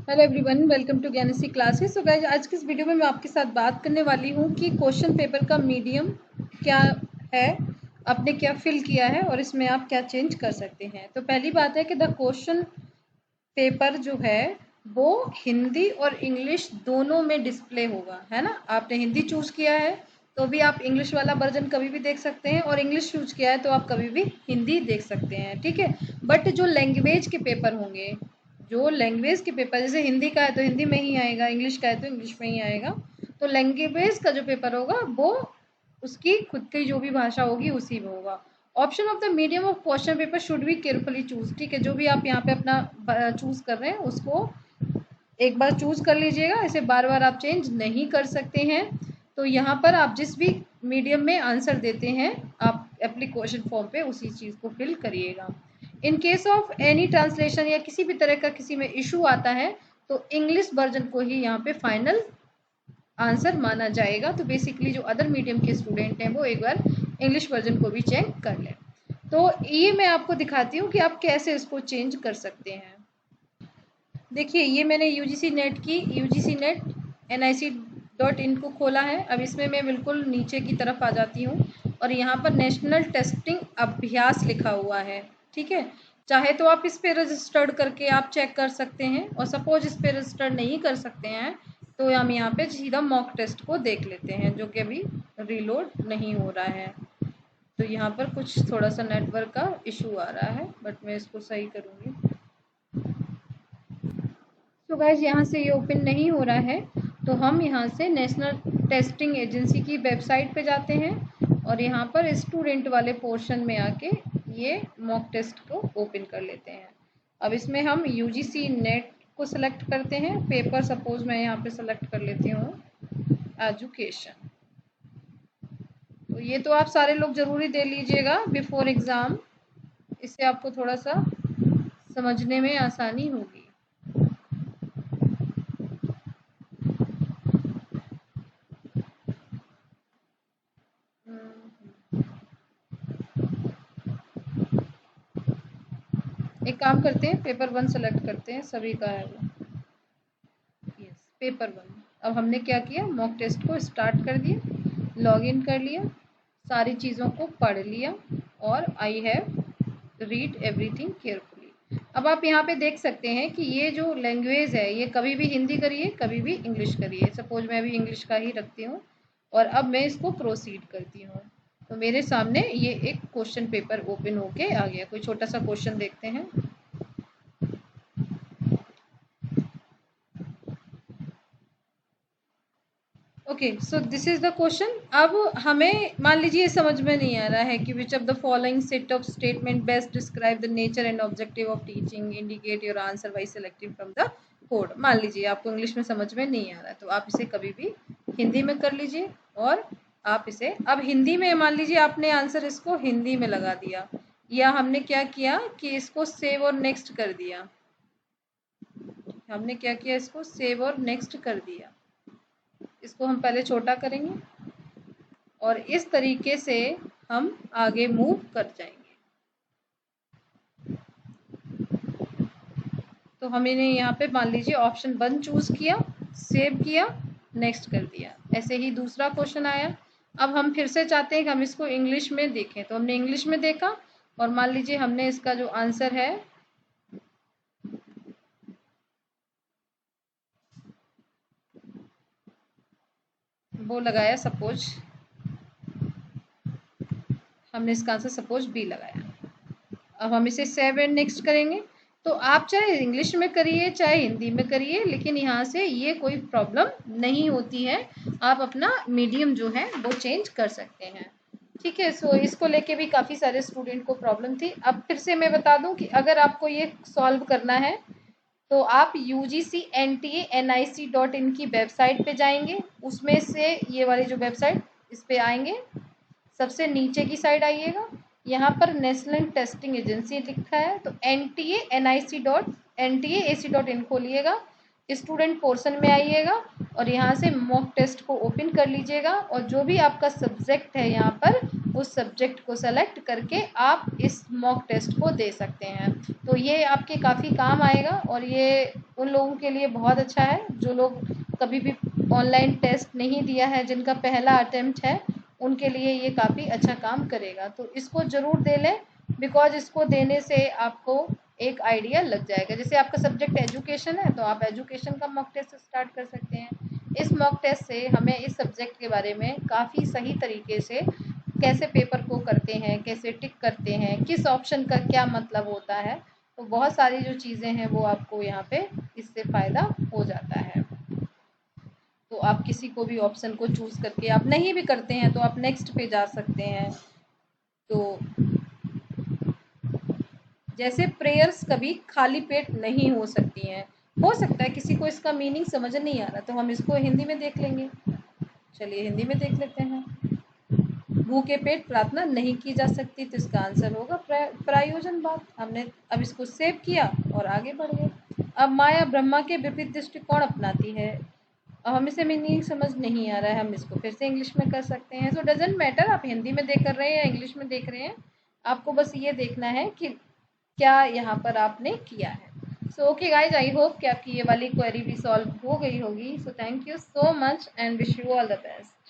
Hello everyone, welcome to Gyansi classes. तो guys, आज की इस वीडियो में मैं आपके साथ बात करने वाली हूँ कि क्वेश्चन पेपर का मीडियम क्या है, आपने क्या फिल किया है और इसमें आप क्या चेंज कर सकते हैं। तो पहली बात है कि द क्वेश्चन पेपर जो है वो हिंदी और इंग्लिश दोनों में डिस्प्ले होगा, है ना। आपने हिंदी चूज किया है तो भी आप इंग्लिश वाला वर्जन कभी भी देख सकते हैं, और इंग्लिश चूज किया है तो आप कभी भी हिंदी देख सकते हैं, ठीक है। बट जो लैंग्वेज के पेपर होंगे, जो लैंग्वेज के पेपर, जैसे हिंदी का है तो हिंदी में ही आएगा, इंग्लिश का है तो इंग्लिश में ही आएगा। तो लैंग्वेज का जो पेपर होगा वो उसकी खुद की जो भी भाषा होगी उसी में होगा। Option of the medium of question paper should be carefully choose, ठीक है। जो भी आप यहाँ पे अपना चूज कर रहे हैं उसको एक बार चूज कर लीजिएगा, इसे बार बार आप चेंज नहीं कर सकते हैं। तो यहाँ पर आप जिस भी मीडियम में आंसर देते हैं आप एप्लीकेशन फॉर्म पे उसी चीज को फिल करिएगा। In case of any translation या किसी भी तरह का किसी में इशू आता है तो इंग्लिश वर्जन को ही यहाँ पे फाइनल आंसर माना जाएगा। तो बेसिकली जो अदर मीडियम के स्टूडेंट हैं वो एक बार इंग्लिश वर्जन को भी चेक कर लें। तो ये मैं आपको दिखाती हूँ कि आप कैसे इसको चेंज कर सकते हैं। देखिए, ये मैंने यूजीसी नेट की यूजीसी नेट nic.in को खोला है। अब इसमें मैं बिल्कुल नीचे की तरफ आ जाती हूँ और यहाँ पर नेशनल टेस्टिंग अभ्यास लिखा हुआ है, ठीक है। चाहे तो आप इस पे रजिस्टर्ड करके आप चेक कर सकते हैं, और सपोज इस पे रजिस्टर्ड नहीं कर सकते हैं तो हम यहाँ पे सीधा मॉक टेस्ट को देख लेते हैं, जो कि अभी रीलोड नहीं हो रहा है। तो यहाँ पर कुछ थोड़ा सा नेटवर्क का इशू आ रहा है, बट मैं इसको सही करूँगी। तो गाइस, यहाँ से ये ओपन नहीं हो रहा है, तो हम यहाँ से नेशनल टेस्टिंग एजेंसी की वेबसाइट पे जाते हैं और यहाँ पर स्टूडेंट वाले पोर्शन में आके ये मॉक टेस्ट को ओपन कर लेते हैं। अब इसमें हम यूजीसी नेट को सिलेक्ट करते हैं। पेपर सपोज मैं यहाँ पे सिलेक्ट कर लेती हूँ एजुकेशन। तो ये तो आप सारे लोग जरूरी दे लीजिएगा बिफोर एग्जाम, इससे आपको थोड़ा सा समझने में आसानी होगी। एक काम करते हैं, पेपर 1 सेलेक्ट करते हैं, सभी का है वो। Yes, paper 1। अब हमने क्या किया, मॉक टेस्ट को स्टार्ट कर दिया, लॉग इन कर लिया, सारी चीज़ों को पढ़ लिया और I have read everything carefully. अब आप यहाँ पे देख सकते हैं कि ये जो लैंग्वेज है ये कभी भी हिंदी करिए, कभी भी इंग्लिश करिए। सपोज मैं अभी इंग्लिश का ही रखती हूँ और अब मैं इसको प्रोसीड करती हूँ। तो मेरे सामने ये एक क्वेश्चन पेपर ओपन होके आ गया। कोई छोटा सा क्वेश्चन देखते हैं। Okay, so this is the question. अब हमें मान लीजिए समझ में नहीं आ रहा है कि which of the following set of statement best describe the nature and objective of teaching, indicate your answer by selecting from the code. मान लीजिए आपको इंग्लिश में समझ में नहीं आ रहा है तो आप इसे कभी भी हिंदी में कर लीजिए, और आप इसे अब हिंदी में, मान लीजिए आपने आंसर इसको हिंदी में लगा दिया, या हमने क्या किया कि इसको सेव और नेक्स्ट कर दिया। हमने क्या किया, इसको सेव और नेक्स्ट कर दिया। इसको हम पहले छोटा करेंगे और इस तरीके से हम आगे मूव कर जाएंगे। तो हमने यहाँ पे मान लीजिए ऑप्शन 1 चूज किया, सेव किया, नेक्स्ट कर दिया। ऐसे ही दूसरा क्वेश्चन आया। अब हम फिर से चाहते हैं कि हम इसको इंग्लिश में देखें, तो हमने इंग्लिश में देखा और मान लीजिए हमने इसका जो आंसर है वो लगाया, सपोज हमने इसका आंसर सपोज बी लगाया। अब हम इसे सेव एंड नेक्स्ट करेंगे। तो आप चाहे इंग्लिश में करिए चाहे हिंदी में करिए, लेकिन यहाँ से ये कोई प्रॉब्लम नहीं होती है। आप अपना मीडियम जो है वो चेंज कर सकते हैं, ठीक है। सो इसको लेके भी काफ़ी सारे स्टूडेंट को प्रॉब्लम थी। अब फिर से मैं बता दूं कि अगर आपको ये सॉल्व करना है तो आप UGC NTA NIC.in की वेबसाइट पे जाएंगे, उसमें से ये वाली जो वेबसाइट, इस पे आएंगे, सबसे नीचे की साइड आइएगा, यहाँ पर नेशनल टेस्टिंग एजेंसी लिखा है तो NTA NIC.NTAAC.in खोलिएगा। स्टूडेंट पोर्शन में आइएगा और यहाँ से मॉक टेस्ट को ओपन कर लीजिएगा और जो भी आपका सब्जेक्ट है यहाँ पर उस सब्जेक्ट को सेलेक्ट करके आप इस मॉक टेस्ट को दे सकते हैं। तो ये आपके काफ़ी काम आएगा और ये उन लोगों के लिए बहुत अच्छा है जो लोग कभी भी ऑनलाइन टेस्ट नहीं दिया है, जिनका पहला अटेम्प्ट है, उनके लिए ये काफ़ी अच्छा काम करेगा। तो इसको ज़रूर दे लें, बिकॉज इसको देने से आपको एक आइडिया लग जाएगा। जैसे आपका सब्जेक्ट एजुकेशन है तो आप एजुकेशन का मॉक टेस्ट स्टार्ट कर सकते हैं। इस मॉक टेस्ट से हमें इस सब्जेक्ट के बारे में काफ़ी सही तरीके से कैसे पेपर को करते हैं, कैसे टिक करते हैं, किस ऑप्शन का क्या मतलब होता है, तो बहुत सारी जो चीज़ें हैं वो आपको यहाँ पे इससे फ़ायदा हो जाता है। तो आप किसी को भी ऑप्शन को चूज़ करके, आप नहीं भी करते हैं तो आप नेक्स्ट पे जा सकते हैं। तो जैसे प्रेयर्स कभी खाली पेट नहीं हो सकती हैं। हो सकता है किसी को इसका मीनिंग समझ नहीं आ रहा, तो हम इसको हिंदी में देख लेंगे। चलिए हिंदी में देख लेते हैं। भूखे पेट प्रार्थना नहीं की जा सकती, तो इसका आंसर होगा प्रायोजनवाद। हमने अब इसको सेव किया और आगे बढ़ गए। अब माया ब्रह्मा के विपरीत दृष्टिकोण अपनाती है। अब हमें से मीनिंग समझ नहीं आ रहा है, हम इसको फिर से इंग्लिश में कर सकते हैं। सो डजेंट मैटर आप हिंदी में देख कर रहे हैं या इंग्लिश में देख रहे हैं, आपको बस ये देखना है कि क्या यहाँ पर आपने किया है। So okay guys, I hope कि आपकी ये वाली क्वेरी भी सॉल्व हो गई होगी। So thank you so much and wish you all the best.